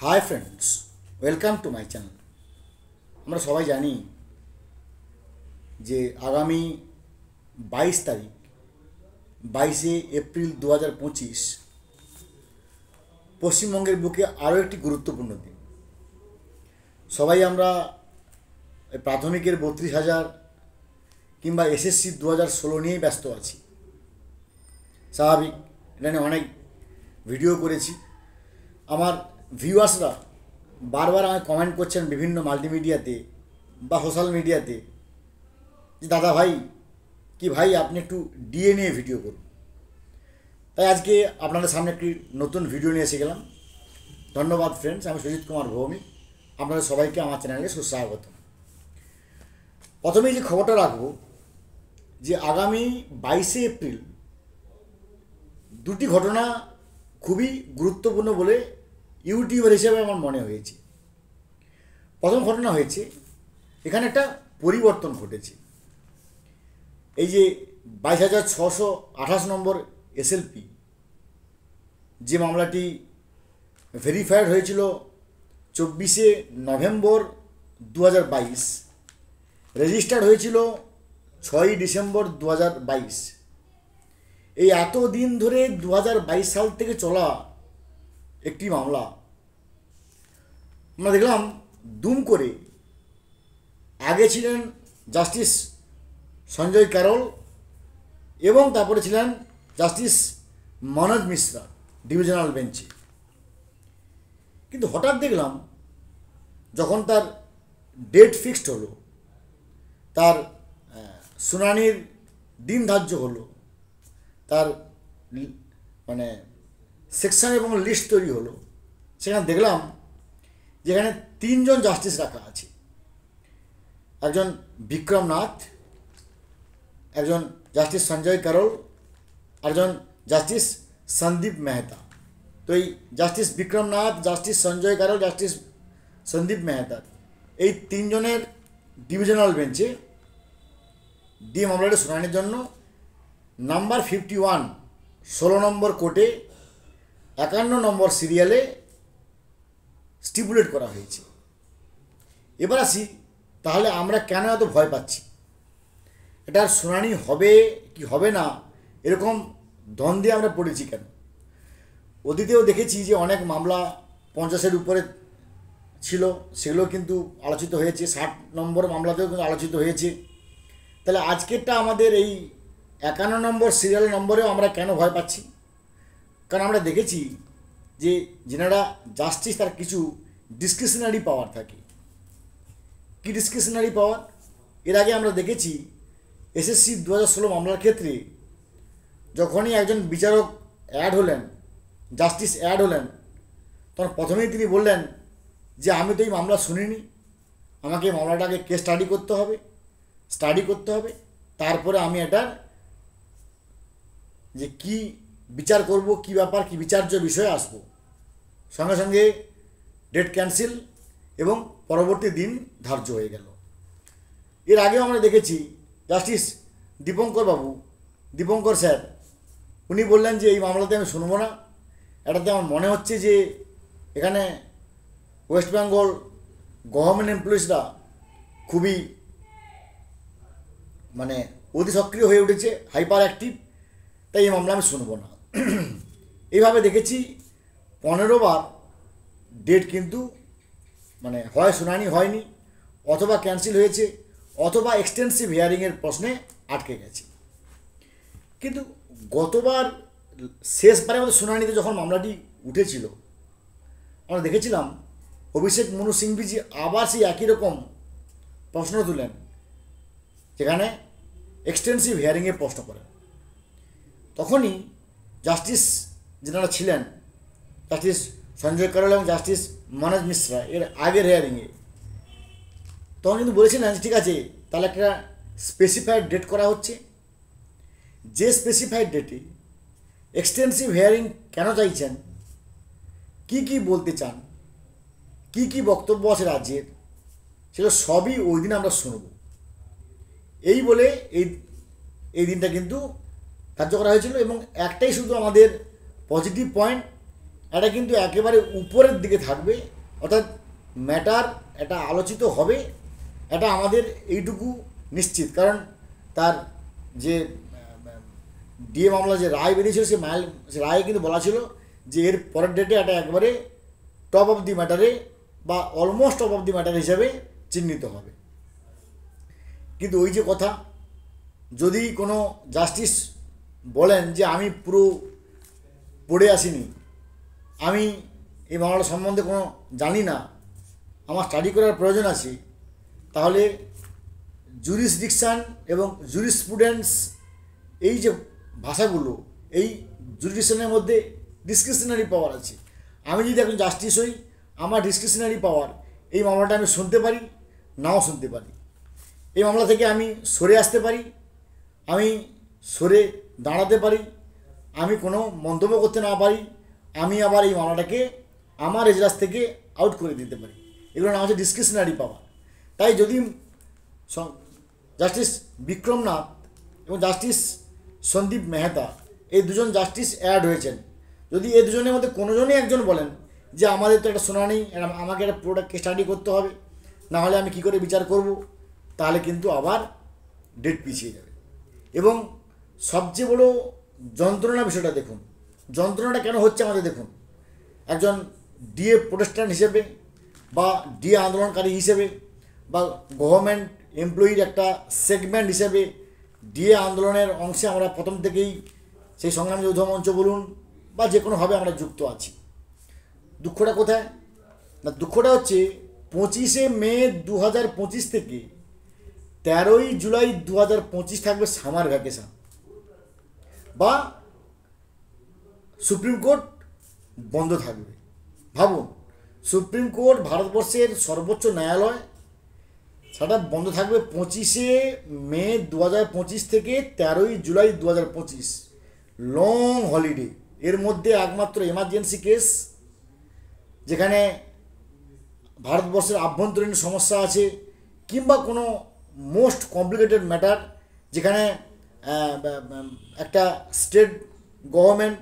Hi friends, welcome to my channel. আমরা সবাই জানি যে আগামী 22 তারিখ 22 এপ্রিল 2025 পশ্চিমবঙ্গের বুকে আরও একটি গুরুত্বপূর্ণ দিন। সবাই আমরা প্রাথমিকের 32,000 কিংবা এসএসসি 2016 নিয়েই ব্যস্ত আছি। স্বাভাবিক, এটা নিয়ে অনেক ভিডিও করেছি। আমার ভিউয়ার্সরা বারবার আমায় কমেন্ট করছেন বিভিন্ন মাল্টিমিডিয়াতে বা সোশ্যাল মিডিয়াতে যে দাদা ভাই কি ভাই আপনি একটু ডিএ নিয়ে ভিডিও করুন। তাই আজকে আপনাদের সামনে একটি নতুন ভিডিও নিয়ে এসে গেলাম। ধন্যবাদ ফ্রেন্ডস, আমি সুজিত কুমার ভৌমিক, আপনাদের সবাইকে আমার চ্যানেলে সুস্বাগত। প্রথমেই যে খবরটা রাখবো যে আগামী 22 এপ্রিল দুটি ঘটনা খুবই গুরুত্বপূর্ণ বলে ইউটিউবার হিসেবে আমার মনে হয়েছে। প্রথম ঘটনা হয়েছে, এখানে একটা পরিবর্তন ঘটেছে। এই যে 22,628 নম্বর এসএলপি যে মামলাটি ভেরিফাইড হয়েছিল 24 নভেম্বর 2022, রেজিস্টার্ড হয়েছিল 6 ডিসেম্বর 2022। এই এতদিন ধরে 2022 সাল থেকে চলা একটি মামলা আমরা দেখলাম দুম করে আগে ছিলেন জাস্টিস সঞ্জয় ক্যারল এবং তারপরে ছিলেন জাস্টিস মনোজ মিশ্রা ডিভিশনাল বেঞ্চে। কিন্তু হঠাৎ দেখলাম যখন তার ডেট ফিক্সড হলো, তার শুনানির দিন ধার্য হলো, তার মানে সেকশন এবং লিস্ট তৈরি হলো, সেখানে দেখলাম যেখানে 3জন জাস্টিস রাখা আছে। একজন বিক্রম নাথ, একজন জাস্টিস সঞ্জয় ক্যারল, একজন জাস্টিস সন্দীপ মেহতা। তো এই justice Vikram Nath, justice Sanjay Karol, justice Sandeep Mehta, এই 3জনের ডিভিশনাল বেঞ্চে দিয়ে মামলাটি শুনানির জন্য নাম্বার 51 16 নম্বর কোর্টে 51 নম্বর সিরিয়ালে স্টিপুলেট করা হয়েছে। এবার আসি, তাহলে আমরা কেন এত ভয় পাচ্ছি? এটার শুনানি হবে কি হবে না এরকম দ্বন্দ্বে আমরা পড়েছি কেন? অতীতেও দেখেছি যে অনেক মামলা 50-এর উপরে ছিল, সেগুলো কিন্তু আলোচিত হয়েছে। 60 নম্বর মামলাতেও কিন্তু আলোচিত হয়েছে। তাহলে আজকেরটা আমাদের এই 51 নম্বর সিরিয়াল নম্বরেও আমরা কেন ভয় পাচ্ছি? কারণ আমরা দেখেছি যে যেনারা জাস্টিস তার কিছু ডিসক্রিশনারি পাওয়ার থাকে। কি ডিসক্রিশনারি পাওয়ার? এর আগে আমরা দেখেছি এসএসসি 2016 মামলার ক্ষেত্রে যখনই একজন বিচারক অ্যাড হলেন, জাস্টিস অ্যাড হলেন, তখন প্রথমেই তিনি বললেন যে আমি তো এই মামলা শুনিনি, আমাকে মামলাটাকে কেস স্টাডি করতে হবে, তারপরে আমি এটার যে কি বিচার করব, কি ব্যাপার, কি বিচার্য বিষয়ে আসব। সঙ্গে সঙ্গে ডেট ক্যান্সেল এবং পরবর্তী দিন ধার্য হয়ে গেল। এর আগেও আমরা দেখেছি জাস্টিস দীপঙ্কর স্যার, উনি বললেন যে এই মামলাতে আমি শুনবো না। এটাতে আমার মনে হচ্ছে যে এখানে ওয়েস্ট বেঙ্গল গভর্নমেন্ট এমপ্লয়িজরা খুবই অতি সক্রিয় হয়ে উঠেছে, হাইপার অ্যাক্টিভ, তাই এই মামলা আমি শুনবো না। এইভাবে দেখেছি 15 বার ডেট কিন্তু হয় শুনানি হয়নি, অথবা ক্যান্সেল হয়েছে, অথবা এক্সটেন্সিভ হিয়ারিংয়ের প্রশ্নে আটকে গেছে। কিন্তু গতবার শেষবারের মতো শুনানিতে যখন মামলাটি উঠেছিল, আমরা দেখেছিলাম অভিষেক মনু সিংভিজি আবার সেই একই রকম প্রশ্ন তুলেন, যেখানে এক্সটেন্সিভ হিয়ারিংয়ের প্রশ্ন করেন। তখনই জাস্টিস যেনারা ছিলেন, জাস্টিস সঞ্জয় ক্যারল এবং জাস্টিস মনোজ মিশ্রা, এর আগের হিয়ারিংয়ে তখন কিন্তু বলেছিলেন ঠিক আছে, তাহলে একটা স্পেসিফাইড ডেট করা হচ্ছে। যে স্পেসিফাইড ডেটে এক্সটেন্সিভ হিয়ারিং কেন চাইছেন, কি বলতে চান, কি বক্তব্য আছে রাজ্যের, সেগুলো সবই ওই দিন আমরা শুনব। এই বলে এই দিনটা কিন্তু ধার্য করা হয়েছিল। এবং একটাই শুধু আমাদের পজিটিভ পয়েন্ট এটা কিন্তু একেবারে উপরের দিকে থাকবে, অর্থাৎ ম্যাটার এটা আলোচিত হবে, এটা আমাদের এইটুকু নিশ্চিত। কারণ তার যে ডিএ মামলা যে রায় বেরিয়েছিল সে রায়ে কিন্তু বলা ছিল যে এর পরের ডেটে এটা একবারে টপ অফ দি ম্যাটারে বা almost top of the matter হিসাবে চিহ্নিত হবে। কিন্তু ওই যে কথা, যদি কোনো জাস্টিস বলেন যে আমি পুরো পড়ে আসিনি, আমি এই মামলাটা সম্বন্ধে কোনো জানি না, আমার স্টাডি করার প্রয়োজন আছে, তাহলে জুরিসডিকশান এবং জুরিসপ্রুডেন্স এই যে ভাষাগুলো, এই জুরিডিকশনের মধ্যে ডিসক্রিশনারি পাওয়ার আছে। আমি যদি এখন জাস্টিস হই, আমার ডিসক্রিশনারি পাওয়ার এই মামলাটা আমি শুনতে পারি, নাও শুনতে পারি। এই মামলা থেকে আমি সরে আসতে পারি, আমি সরে দাঁড়াতে পারি, আমি কোনো মন্তব্য করতে না পারি, আমি আবার এই মামলাটাকে আমার এজলাস থেকে আউট করে দিতে পারি। এগুলো নাম হচ্ছে ডিসক্রিশনারি পাওয়ার। তাই যদি জাস্টিস বিক্রমনাথ এবং জাস্টিস সন্দীপ মেহতা এই দুজন জাস্টিস অ্যাড হয়েছেন, যদি এই দুজনের মধ্যে কোনোজনই একজন বলেন যে আমাদের তো একটা শুনানি, আমাকে একটা পুরোটাকে স্টাডি করতে হবে, না হলে আমি কী করে বিচার করব, তাহলে কিন্তু আবার ডেট পিছিয়ে যাবে। এবং সবচেয়ে বড় যন্ত্রণা বিষয়টা দেখুন, যন্ত্রণাটা কেন হচ্ছে আমাদের দেখুন। একজন ডিএ প্রোটেস্ট্যান্ট হিসেবে বা ডিএ আন্দোলনকারী হিসেবে বা গভর্নমেন্ট এমপ্লয়ির একটা সেগমেন্ট হিসেবে ডিএ আন্দোলনের অংশে আমরা প্রথম থেকেই সেই সংগ্রামী যৌথ মঞ্চ বলুন বা যে কোনোভাবে আমরা যুক্ত আছি। দুঃখটা কোথায় না, দুঃখটা হচ্ছে 25শে মে 2025 থেকে 13ই জুলাই 2025 থাকবে সামার ভ্যাকেশন, বা সুপ্রিম কোর্ট বন্ধ থাকবে। ভাবুন, সুপ্রিম কোর্ট ভারতবর্ষের সর্বোচ্চ ন্যায়ালয়, সেটা বন্ধ থাকবে 25শে মে 2025 থেকে 13ই জুলাই 2025, লং হলিডে। এর মধ্যে একমাত্র এমার্জেন্সি কেস, যেখানে ভারতবর্ষের আভ্যন্তরীণ সমস্যা আছে, কিংবা কোনো মোস্ট কমপ্লিকেটেড ম্যাটার, যেখানে একটা স্টেট গভর্নমেন্ট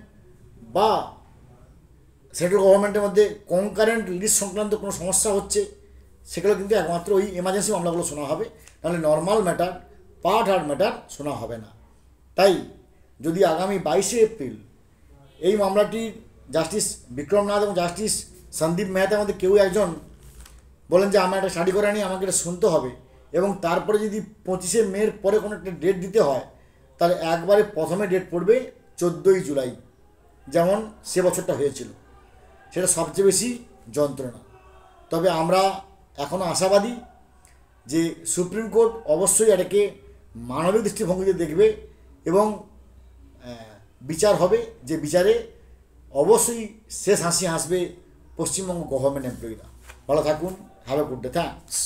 বা সেন্ট্রাল গভর্নমেন্টের মধ্যে কনকারেন্ট লিস্ট সংক্রান্ত কোনো সমস্যা হচ্ছে, সেগুলো কিন্তু একমাত্র ওই এমার্জেন্সি মামলাগুলো শোনা হবে, নাহলে normal matter, part hard matter শোনা হবে না। তাই যদি আগামী 22শে এপ্রিল এই মামলাটির জাস্টিস বিক্রমনাথ এবং জাস্টিস সন্দীপ মেহতার মধ্যে কেউ একজন বলেন যে আমার একটা স্টাডি করে নিয়ে আমাকে এটা শুনতে হবে, এবং তারপরে যদি 25শে মের পরে কোনো একটা ডেট দিতে হয়, তাহলে একবারে প্রথমে ডেট পড়বে 14ই জুলাই, যেমন সে বছরটা হয়েছিল। সেটা সবচেয়ে বেশি যন্ত্রণা। তবে আমরা এখনও আশাবাদী যে সুপ্রিম কোর্ট অবশ্যই এটাকে মানবিক দৃষ্টিভঙ্গিতে দেখবে এবং বিচার হবে, যে বিচারে অবশ্যই শেষ হাসি হাসবে পশ্চিমবঙ্গ গভর্নমেন্ট এমপ্লয়িরা। ভালো থাকুন, have a good day, thanks.